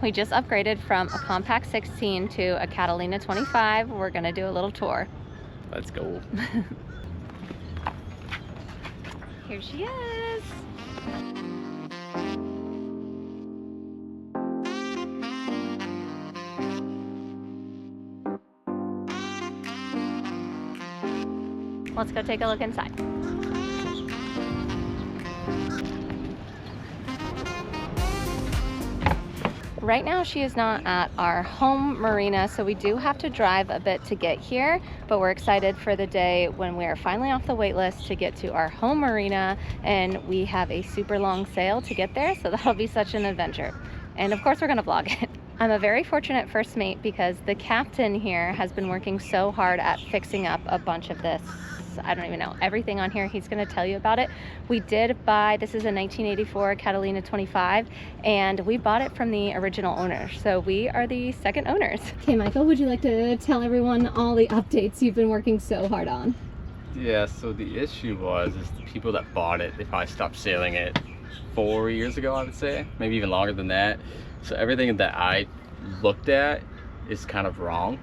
We just upgraded from a compact 16 to a Catalina 25. We're gonna do a little tour. Let's go. Here she is. Let's go take a look inside. Right now she is not at our home marina, so we do have to drive a bit to get here, but we're excited for the day when we are finally off the wait list to get to our home marina, and we have a super long sail to get there, so that'll be such an adventure. And of course we're gonna vlog it. I'm a very fortunate first mate because the captain here has been working so hard at fixing up a bunch of this. I don't even know everything on here. He's going to tell you about it. We did buy, this is a 1984 Catalina 25, and we bought it from the original owner, so we are the second owners. Okay, Michael, would you like to tell everyone all the updates you've been working so hard on? Yeah, so the issue is the people that bought it, they probably stopped sailing it 4 years ago, I would say, maybe even longer than that. So everything that I looked at is kind of wrong.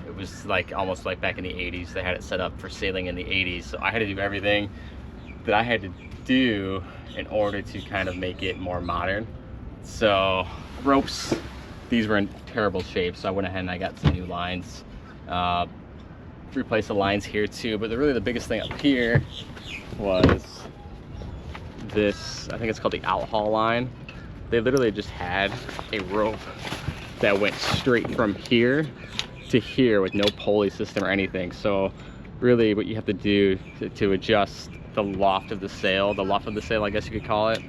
It was like almost like back in the 80s. They had it set up for sailing in the 80s. So I had to do everything that I had to do in order to kind of make it more modern. So ropes, these were in terrible shape. So I went ahead and I got some new lines. Replaced the lines here too. But really the biggest thing up here was this, I think it's called the outhaul line. They literally just had a rope that went straight from here to here with no pulley system or anything. So really what you have to do to adjust the loft of the sail, I guess you could call it,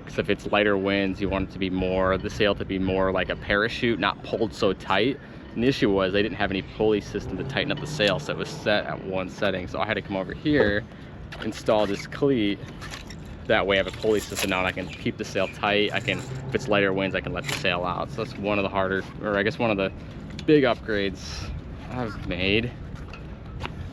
because if it's lighter winds, you want it to be more, the sail to be more like a parachute, not pulled so tight. And the issue was they didn't have any pulley system to tighten up the sail, so it was set at one setting. So I had to come over here, install this cleat. That way I have a pulley system now and I can keep the sail tight. I can, if it's lighter winds, I can let the sail out. So that's one of the harder, or I guess one of the big upgrades I've made.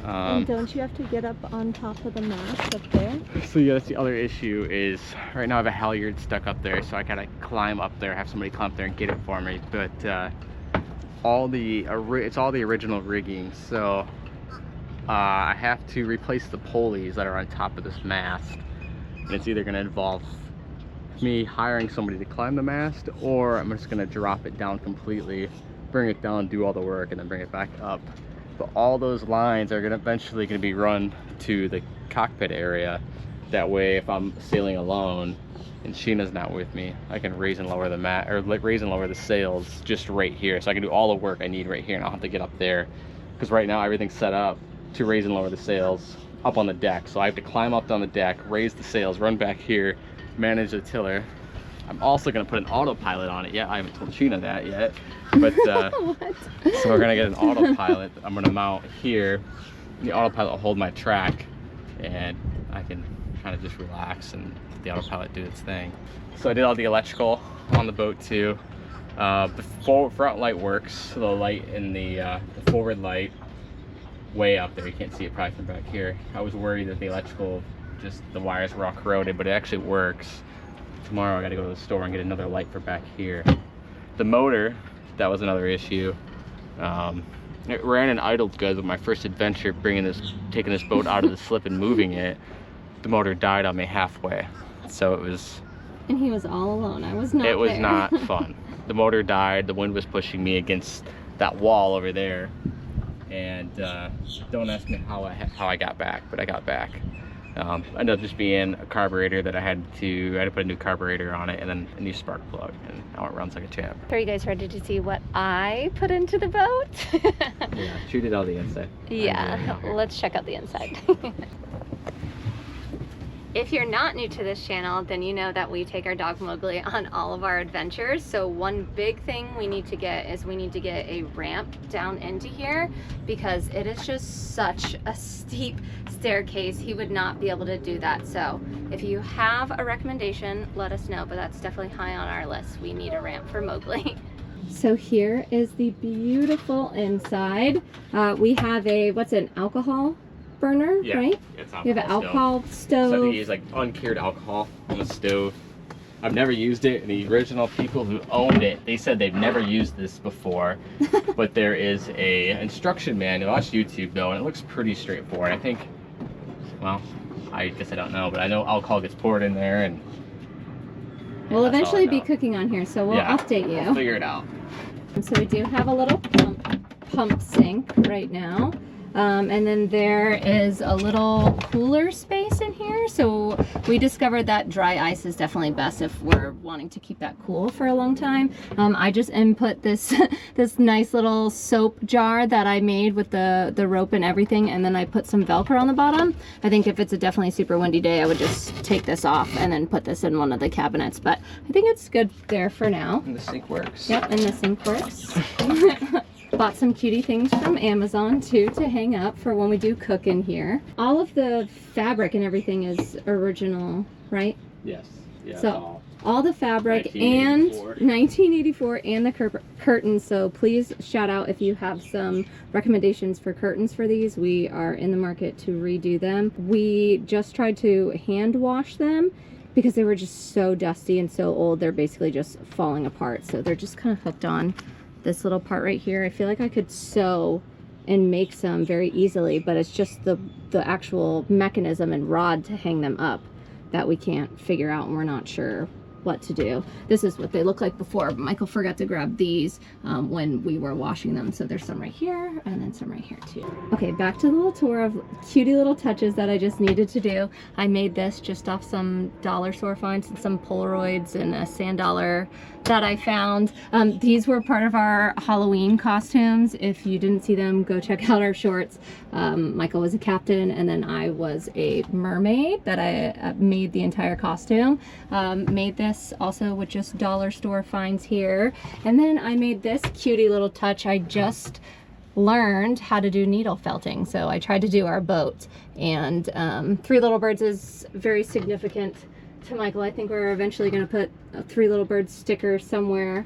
And don't you have to get up on top of the mast up there? So yeah, that's the other issue is right now I have a halyard stuck up there, so I gotta climb up there, have somebody climb up there and get it for me. But it's all the original rigging, so I have to replace the pulleys that are on top of this mast. And it's either gonna involve me hiring somebody to climb the mast, or I'm just gonna drop it down completely, bring it down, do all the work, and then bring it back up. But all those lines are eventually gonna be run to the cockpit area. That way, if I'm sailing alone and Sheena's not with me, I can raise and lower the raise and lower the sails just right here. So I can do all the work I need right here, and I'll have to get up there. Because right now everything's set up to raise and lower the sails up on the deck. So I have to climb up on the deck, raise the sails, run back here, manage the tiller. I'm also gonna put an autopilot on it. Yeah, I haven't told Sheena that yet. But so we're gonna get an autopilot. I'm gonna mount here. The autopilot will hold my track, and I can kind of just relax and let the autopilot do its thing. So I did all the electrical on the boat too. The front light works. The light in the forward light way up there, you can't see it probably from back here. I was worried that the electrical, just the wires were all corroded, but it actually works. Tomorrow I gotta go to the store and get another light for back here. The motor, that was another issue. It ran and idled good with my first adventure taking this boat out of the slip and moving it. The motor died on me halfway, so it was. And he was all alone. I was not. It was not fun. The motor died. The wind was pushing me against that wall over there, and don't ask me how I got back, but I got back. Ended up just being a carburetor that I had to put a new carburetor on it, and then a new spark plug, and now it runs like a champ. Are you guys ready to see what I put into the boat? Yeah, she did all the inside. Yeah, let's check out the inside. If you're not new to this channel, then you know that we take our dog Mowgli on all of our adventures. So one big thing we need to get is we need to get a ramp down into here, because it is just such a steep staircase. He would not be able to do that. So if you have a recommendation, let us know, but that's definitely high on our list. We need a ramp for Mowgli. So here is the beautiful inside. We have an alcohol burner, yeah, right? It's you have an alcohol stove. So I think you use like uncured alcohol on the stove. I've never used it, and the original people who owned it, they said they've never used this before. But there is a instruction manual. I watched YouTube though, and it looks pretty straightforward. I think, well, I guess I don't know, but I know alcohol gets poured in there, and We'll that's all I eventually be know. cooking on here, so we'll Yeah, update we'll you. figure it out. And so we do have a little pump sink right now. And then there is a little cooler space in here. So we discovered that dry ice is definitely best if we're wanting to keep that cool for a long time. I just input this this nice little soap jar that I made with the rope and everything, and then I put some Velcro on the bottom. I think if it's a definitely super windy day, I would just take this off and then put this in one of the cabinets. But I think it's good there for now. And the sink works. Yep, and the sink works. Bought some cutie things from Amazon too to hang up for when we do cook in here. All of the fabric and everything is original, right? Yes. Yeah. So all the fabric 1984. and 1984 and the curtains. So please shout out if you have some recommendations for curtains for these. We are in the market to redo them. We just tried to hand wash them because they were just so dusty and so old. They're basically just falling apart. So they're just kind of hooked on this little part right here. I feel like I could sew and make some very easily, but it's just the actual mechanism and rod to hang them up that we can't figure out, and we're not sure what to do. This is what they look like before. Michael forgot to grab these when we were washing them. So there's some right here and then some right here too. Okay, back to the little tour of cutie little touches that I just needed to do. I made this just off some dollar store finds and some Polaroids and a sand dollar that I found. These were part of our Halloween costumes. If you didn't see them, go check out our shorts. Michael was a captain and then I was a mermaid that I made the entire costume. Made this also with just dollar store finds here. And then I made this cutie little touch. I just learned how to do needle felting. So I tried to do our boat, and Three Little Birds is very significant to Michael. I think we're eventually going to put a Three Little Birds sticker somewhere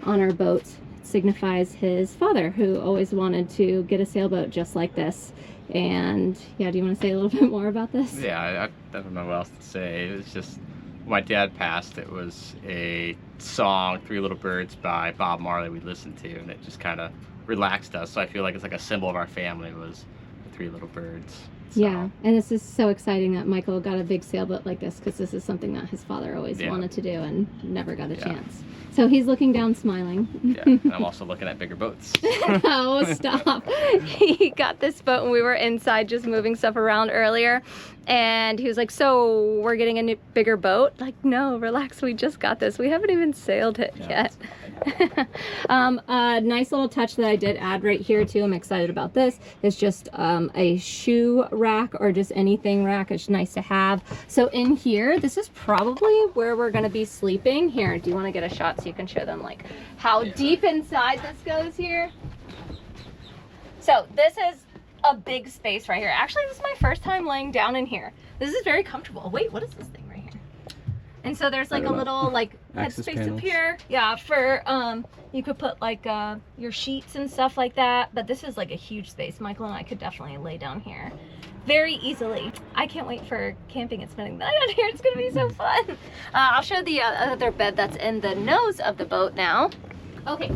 on our boat. It signifies his father, who always wanted to get a sailboat just like this. And yeah, do you want to say a little bit more about this? Yeah, I don't know what else to say. It's just, my dad passed. It was a song, Three Little Birds by Bob Marley, we listened to, and it just kind of relaxed us. So I feel like it's like a symbol of our family was the Three Little Birds. So. Yeah, and this is so exciting that Michael got a big sailboat like this, because this is something that his father always wanted to do and never got a chance. So he's looking down smiling. Yeah, and I'm also looking at bigger boats. Oh, stop. He got this boat when we were inside just moving stuff around earlier, and he was like, so we're getting a new, bigger boat? Like, no, relax, we just got this. We haven't even sailed it yet. A nice little touch that I did add right here too, I'm excited about this, is just a shoe rack or just anything rack. It's nice to have. So in here, this is probably where we're gonna be sleeping. Here, do you want to get a shot so you can show them like how deep inside this goes here? So this is a big space right here. Actually, this is my first time laying down in here. This is very comfortable. Wait, what is this thing right here? And so there's like a little like headspace up here. Yeah, for you could put like your sheets and stuff like that. But this is like a huge space. Michael and I could definitely lay down here very easily. I can't wait for camping and spending the night out here. It's gonna be so fun. I'll show the other bed that's in the nose of the boat now. Okay,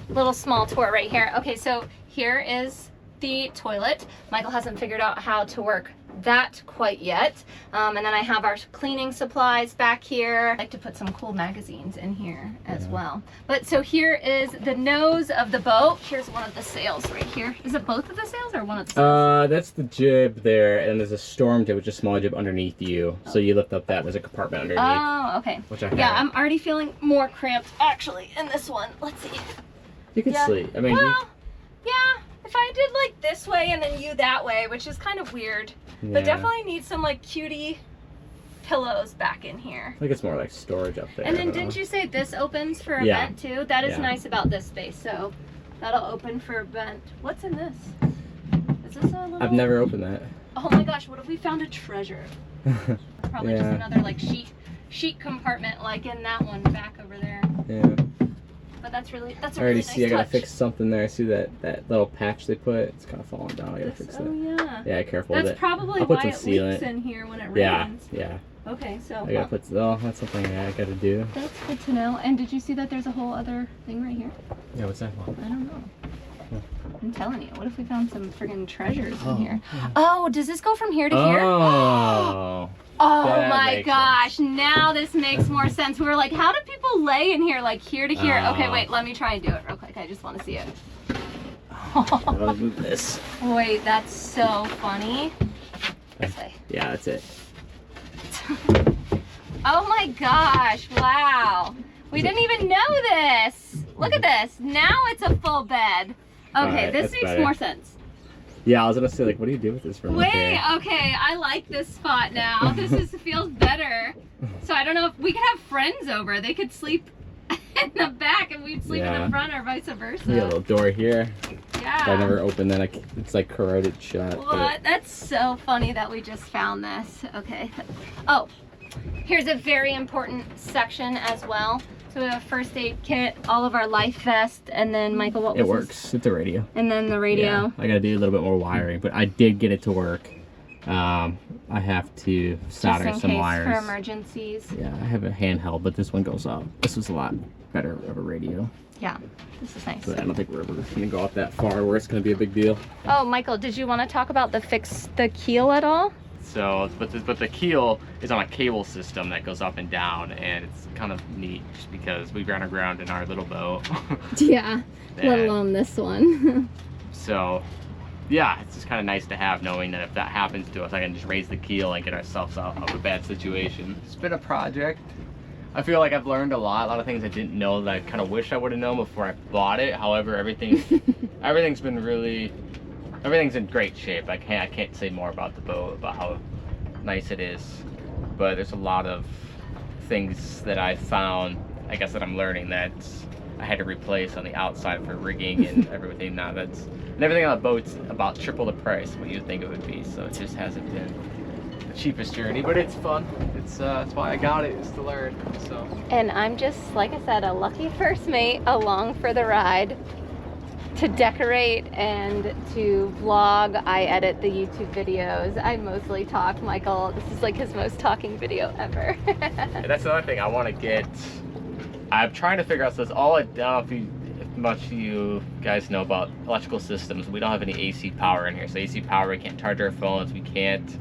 little small tour right here. Okay, so here is the toilet. Michael hasn't figured out how to work that quite yet. And then I have our cleaning supplies back here. I like to put some cool magazines in here as well. But so here is the nose of the boat. Here's one of the sails right here. Is it both of the sails or one of the sails? That's the jib there, and there's a storm jib, which is a small jib underneath you. So you lift up that, there's a compartment underneath. Oh, okay. Which I have. Yeah, I'm already feeling more cramped actually in this one. Let's see. You could sleep. I mean, well, yeah. If I did like this way and then you that way, which is kind of weird, but definitely need some like cutie pillows back in here. I think it's more like storage up there. And then didn't you say this opens for a vent too? That is nice about this space. So that'll open for a vent. What's in this? Is this a little... I've never opened that. Oh my gosh, what if we found a treasure? Probably just another like sheet compartment like in that one back over there. Yeah. But that's really, that's a I already really see nice I gotta touch. fix something there. I see that little patch they put. It's kind of falling down. I gotta fix it. Oh yeah. Yeah, careful with That's it. probably I'll put why some it leaks sealant in here when it Yeah, rains. yeah. Okay, so I gotta put, oh, that's something I gotta do. that's good to know. And did you see that there's a whole other thing right here? Yeah, what's that one? I don't know. I'm telling you, what if we found some friggin' treasures in Oh, here? yeah. Oh, does this go from here to here? Oh. Oh That my makes gosh, now this makes more sense. We were like, how do people lay in here like here to here? Okay, wait, let me try and do it real quick. I just want to see it. I'll move this. Wait, that's so funny. This way. Yeah, that's it. Oh my gosh, wow. We didn't even know this. Look at this. Now it's a full bed. Okay, Alright, this that's makes better. more sense. Yeah, I was gonna say, like, what do you do with this from up Wait, here? okay, I like this spot now. Feels better. So I don't know if we could have friends over. They could sleep in the back and we'd sleep in Yeah. the front or vice versa. We got a little door here. Yeah. I never opened that. It's like corroded shut. What? That's so funny that we just found this. Okay. Oh, here's a very important section as well. So we have a first aid kit, all of our life vest, and then Michael, what was It this? works. It's a radio. And then the radio. Yeah, I gotta do a little bit more wiring, but I did get it to work. I have to solder Just in some case wires. for emergencies. Yeah, I have a handheld, but this one goes up. This was a lot better of a radio. Yeah, this is nice. But I don't think we're ever gonna go up that far where it's gonna be a big deal. Oh, Michael, did you want to talk about the keel at all? So, but the keel is on a cable system that goes up and down, and it's kind of neat just because we run aground in our little boat. Yeah, let And alone this one. so, yeah, it's just kind of nice to have, knowing that if that happens to us, I can just raise the keel and get ourselves out of a bad situation. It's been a project. I feel like I've learned a lot of things I didn't know that I kind of wish I would have known before I bought it. However, everything's been really, everything's in great shape. I can't say more about the boat, about how nice it is, but there's a lot of things that I found, I guess, that I'm learning that I had to replace on the outside for rigging and everything. Now and everything on the boat's about triple the price of what you'd think it would be, so it just hasn't been the cheapest journey, but it's fun. That's why I got it, is to learn. So. And I'm just, like I said, a lucky first mate along for the ride to decorate and to vlog. I edit the YouTube videos. I mostly talk. Michael, this is like his most talking video ever. And that's another thing I want to get. I'm trying to figure out, so it's all, I don't know if much of you guys know about electrical systems. We don't have any AC power in here. So AC power, we can't charge our phones. We can't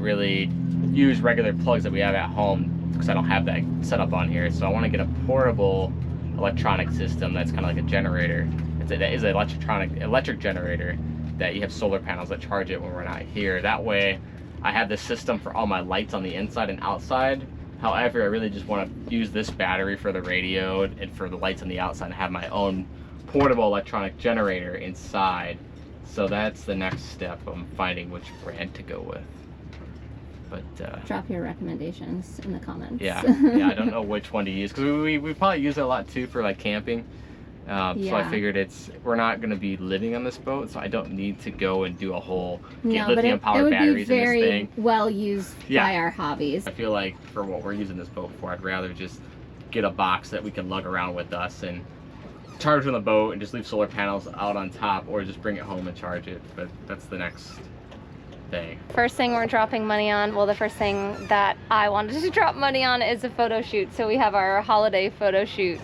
really use regular plugs that we have at home because I don't have that set up on here. So I want to get a portable electronic system that's kind of like a generator. It is an electric generator that you have solar panels that charge it when we're not here. That way I have this system for all my lights on the inside and outside. However, I really just want to use this battery for the radio and for the lights on the outside and have my own portable electronic generator inside. So that's the next step. I'm finding which brand to go with. But Drop your recommendations in the comments. yeah, I don't know which one to use because we probably use it a lot too for like camping. So I figured we're not going to be living on this boat, so I don't need to go and do a whole get lithium powered batteries in this thing. Well used by our hobbies. I feel like for what we're using this boat for, I'd rather just get a box that we can lug around with us and charge on the boat and just leave solar panels out on top, or just bring it home and charge it. But that's the next thing. First thing we're dropping money on, well, the first thing that I wanted to drop money on is a photo shoot. So we have our holiday photo shoot.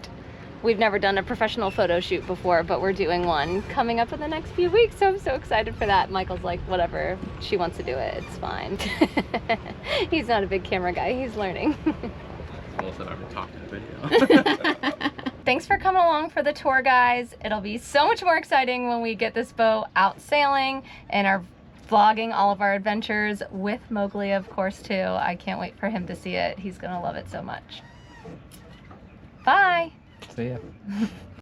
We've never done a professional photo shoot before, but we're doing one coming up in the next few weeks, so I'm so excited for that. Michael's like, whatever, she wants to do it, it's fine. He's not a big camera guy, he's learning. Most I've ever talked in a video. Thanks for coming along for the tour, guys. It'll be so much more exciting when we get this boat out sailing and are vlogging all of our adventures with Mowgli, of course, too. I can't wait for him to see it. He's gonna love it so much. Bye. So yeah.